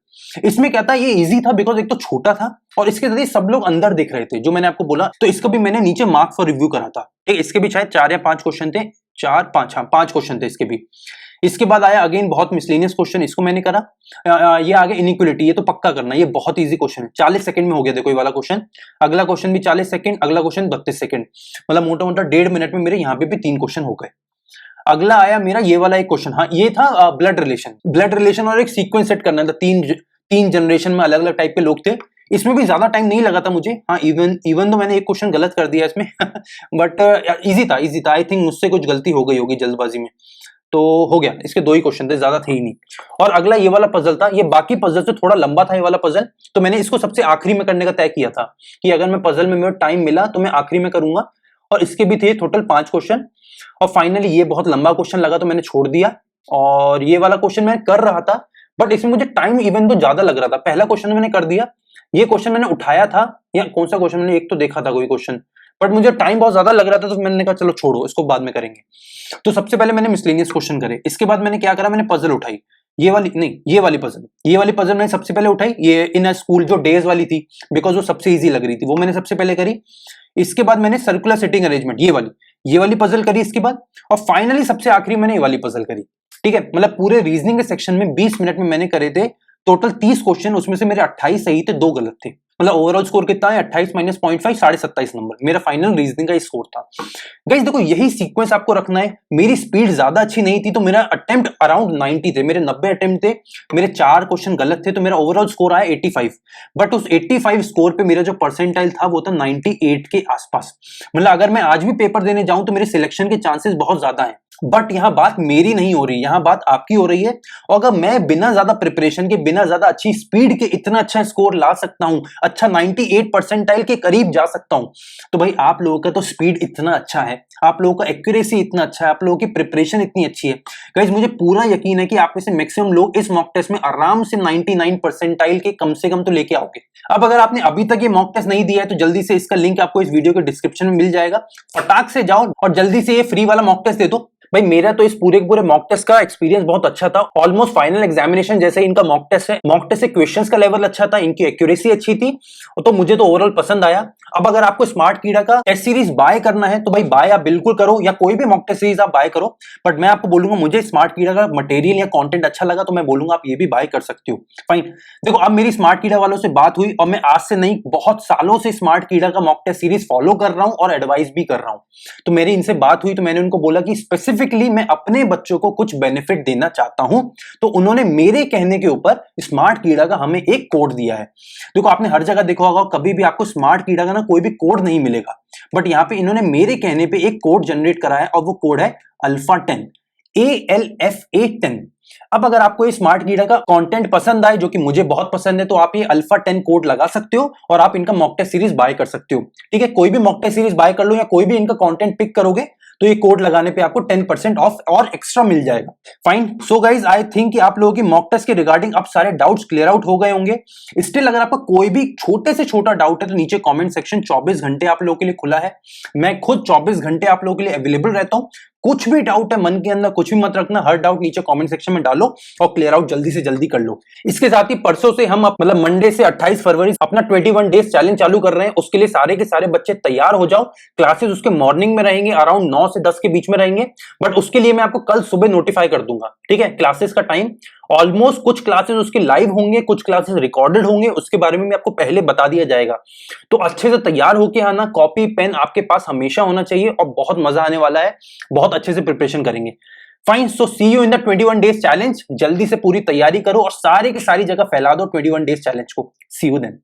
इसमें क्या था, ये इजी था बिकॉज एक तो छोटा था, और इसके साथ सब लोग अंदर देख रहे थे, जो मैंने आपको बोला। तो इसका भी मैंने नीचे मार्क फॉर रिव्यू करा था। ठीक, इसके भी शायद 4 या 5 क्वेश्चन थे, 4 5, हाँ 5 क्वेश्चन थे इसके भी। इसके बाद आया अगेन बहुत मिसलेनियस क्वेश्चन, इसको मैंने करा। ये आगे इनइक्वालिटी, ये तो पक्का करना, ये बहुत इजी क्वेश्चन है। 40 सेकंड में हो गया, देखो ये वाला क्वेश्चन। अगला क्वेश्चन भी 40 सेकंड, अगला क्वेश्चन 32 सेकंड, मतलब मोटा मोटा 1.5 मिनट में मेरे यहाँ पे भी 3 क्वेश्चन हो गए। अगला आया मेरा ये वाला एक क्वेश्चन, हाँ ये था ब्लड रिलेशन और एक सीक्वेंस सेट करना था। तीन जनरेशन में अलग अलग टाइप के लोग थे। इसमें भी ज्यादा टाइम नहीं लगा था मुझे, हाँ, इवन तो मैंने एक क्वेश्चन गलत कर दिया इसमें बट इजी था। आई थिंक मुझसे कुछ गलती हो गई होगी जल्दबाजी में, तो हो गया। इसके 2 ही क्वेश्चन थे, ज्यादा थे ही नहीं। और अगला ये वाला पजल था, ये बाकी पजल से थोड़ा लंबा था ये वाला पजल, तो मैंने इसको सबसे आखिरी में करने का तय किया था कि अगर मैं पजल में मेरा टाइम मिला तो मैं आखिरी में करूंगा। और इसके भी थे टोटल 5 क्वेश्चन, और फाइनली ये बहुत लंबा क्वेश्चन लगा तो मैंने छोड़ दिया। और ये वाला क्वेश्चन मैं कर रहा था, बट इसमें मुझे टाइम इवन तो ज्यादा लग रहा था। पहला क्वेश्चन मैंने कर दिया, ये क्वेश्चन मैंने उठाया था, या कौन सा क्वेश्चन मैंने एक तो देखा था कोई क्वेश्चन, बट मुझे टाइम बहुत ज्यादा लग रहा था, तो मैंने कहा चलो छोड़ो, इसको बाद में करेंगे। तो सबसे पहले मैंने मिसलेनियस क्वेश्चन करे। इसके बाद मैंने क्या करा, मैंने पजल उठाई। ये वाली नहीं, ये वाली पजल मैंने सबसे पहले उठाई। ये इन अ स्कूल जो डेज वाली थी, बिकॉज वो सबसे इजी लग रही थी, वो मैंने सबसे पहले करी। इसके बाद मैंने सर्कुलर सिटिंग अरेंजमेंट, ये वाली पजल करी इसके बाद, और फाइनली सबसे आखिरी मैंने ये वाली पजल करी। ठीक है, मतलब पूरे रीजनिंग के सेक्शन में 20 मिनट में मैंने करे थे टोटल 30 क्वेश्चन, उसमें से मेरे 28 सही थे, 2 गलत थे। मतलब ओवरऑल स्कोर कितना है? 28 माइनस 0.5, 27.5 नंबर मेरा फाइनल रीजनिंग का स्कोर था। गाइस देखो, यही सीक्वेंस आपको रखना है। मेरी स्पीड ज्यादा अच्छी नहीं थी, तो मेरा अटेम्प्ट अराउंड 90 थे, मेरे 90 अटेम्प्ट थे, मेरे 4 क्वेश्चन गलत थे, तो मेरा ओवरऑल स्कोर आया 85। बट उस 85 स्कोर पे मेरा जो परसेंटाइल था वो था 98 के आसपास। मतलब अगर मैं आज भी पेपर देने जाऊं तो मेरे सिलेक्शन के चांसेस बहुत ज्यादा हैं। बट यहां बात मेरी नहीं हो रही, यहां बात आपकी हो रही है। और अगर मैं बिना ज्यादा प्रिपरेशन के, बिना ज्यादा अच्छी स्पीड के इतना अच्छा स्कोर ला सकता हूं, अच्छा 98 परसेंटाइल के करीब जा सकता हूं, तो भाई आप लोगों का तो स्पीड इतना अच्छा है, आप लोगों का एक्यूरेसी इतना अच्छा है, आप लोगों की प्रिपरेशन इतनी अच्छी है। गाइस मुझे पूरा यकीन है कि आप में से मैक्सिमम लोग इस मॉक टेस्ट में आराम से 99 परसेंटाइल के कम से कम तो लेके आओगे। अब अगर आपने अभी तक ये मॉक टेस्ट नहीं दिया है तो जल्दी से इसका लिंक आपको इस वीडियो के डिस्क्रिप्शन में मिल जाएगा, फटाक से जाओ और जल्दी से ये फ्री वाला मॉक टेस्ट दे दो। भाई मेरा तो इस पूरे मॉक टेस्ट का एक्सपीरियंस बहुत अच्छा था, ऑलमोस्ट फाइनल एग्जामिनेशन जैसे इनका मॉक टेस्ट है। मॉक टेस्ट से क्वेश्चंस का लेवल अच्छा था, इनकी एक्यूरेसी अच्छी थी, तो मुझे तो ओवरऑल पसंद आया। अब अगर आपको स्मार्ट कीड़ा का टेस्ट सीरीज बाय करना है तो भाई बाय आप बिल्कुल करो, या कोई भी मॉक टेस्ट सीरीज आप बाय करो। बट मैं आपको बोलूंगा मुझे स्मार्ट कीड़ा का मटेरियल या कंटेंट अच्छा लगा, तो मैं बोलूंगा आप ये भी बाय कर सकते हो। फाइन, देखो अब मेरी स्मार्ट कीड़ा वालों से बात हुई, और मैं आज से नहीं बहुत सालों से स्मार्ट कीड़ा का मॉक टेस्ट सीरीज फॉलो कर रहा हूं और एडवाइस भी कर रहा हूं। तो मेरी इनसे बात हुई तो मैंने उनको बोला कि स्पेसिफिकली मैं अपने बच्चों को कुछ बेनिफिट देना चाहता हूं, तो उन्होंने मेरे कहने के ऊपर स्मार्ट कीड़ा का हमें एक कोड दिया है। देखो आपने हर जगह देखा होगा, कभी भी आपको स्मार्ट कीड़ा का ना कोई भी कोड नहीं मिलेगा, बट यहां पे इन्होंने मेरे कहने पे एक कोड जनरेट करा है, और वो कोड है अल्फा 10, ALFA 10। अब अगर आपको ये स्मार्ट कीड़ा का कंटेंट पसंद आए, जो कि मुझे बहुत पसंद है, तो आप ये अल्फा 10 कोड लगा सकते हो और आप इनका मॉक टेस्ट सीरीज बाय कर सकते हो। ठीक है, कोई भी मॉक टेस्ट सीरीज बाय कर लो या कोई भी इनका कंटेंट पिक करोगे तो ये कोड लगाने पे आपको 10% ऑफ और एक्स्ट्रा मिल जाएगा। Fine. So guys, I think कि आप लोगों की मॉक टेस्ट के रिगार्डिंग अब सारे डाउट्स क्लियर आउट हो गए होंगे। स्टिल अगर आपका कोई भी छोटे से छोटा डाउट है तो नीचे कमेंट सेक्शन 24 घंटे आप लोगों के लिए खुला है। मैं खुद 24 घंटे आप लोगों के लिए अवेलेबल रहता हूं। कुछ भी डाउट है मन के अंदर, कुछ भी मत रखना, हर डाउट नीचे कमेंट सेक्शन में डालो और क्लियर आउट जल्दी से जल्दी कर लो। इसके साथ ही परसों से हम मतलब मंडे से 28 फरवरी अपना 21 डेज चैलेंज चालू कर रहे हैं। उसके लिए सारे के सारे बच्चे तैयार हो जाओ। क्लासेस उसके मॉर्निंग में रहेंगे, अराउंड 9 से 10 के बीच में रहेंगे, बट उसके लिए मैं आपको कल सुबह नोटिफाई कर दूंगा। ठीक है, क्लासेस का टाइम ऑलमोस्ट, कुछ क्लासेस उसके लाइव होंगे, कुछ क्लासेस रिकॉर्डेड होंगे, उसके बारे में आपको पहले बता दिया जाएगा। तो अच्छे से तैयार होके आना, कॉपी पेन आपके पास हमेशा होना चाहिए और बहुत मजा आने वाला है, बहुत अच्छे से प्रिपरेशन करेंगे। Fine. So see you in the 21 days challenge. जल्दी से पूरी तैयारी करो और सारे की सारी जगह फैला दो 21 डेज चैलेंज को। सी यू देन।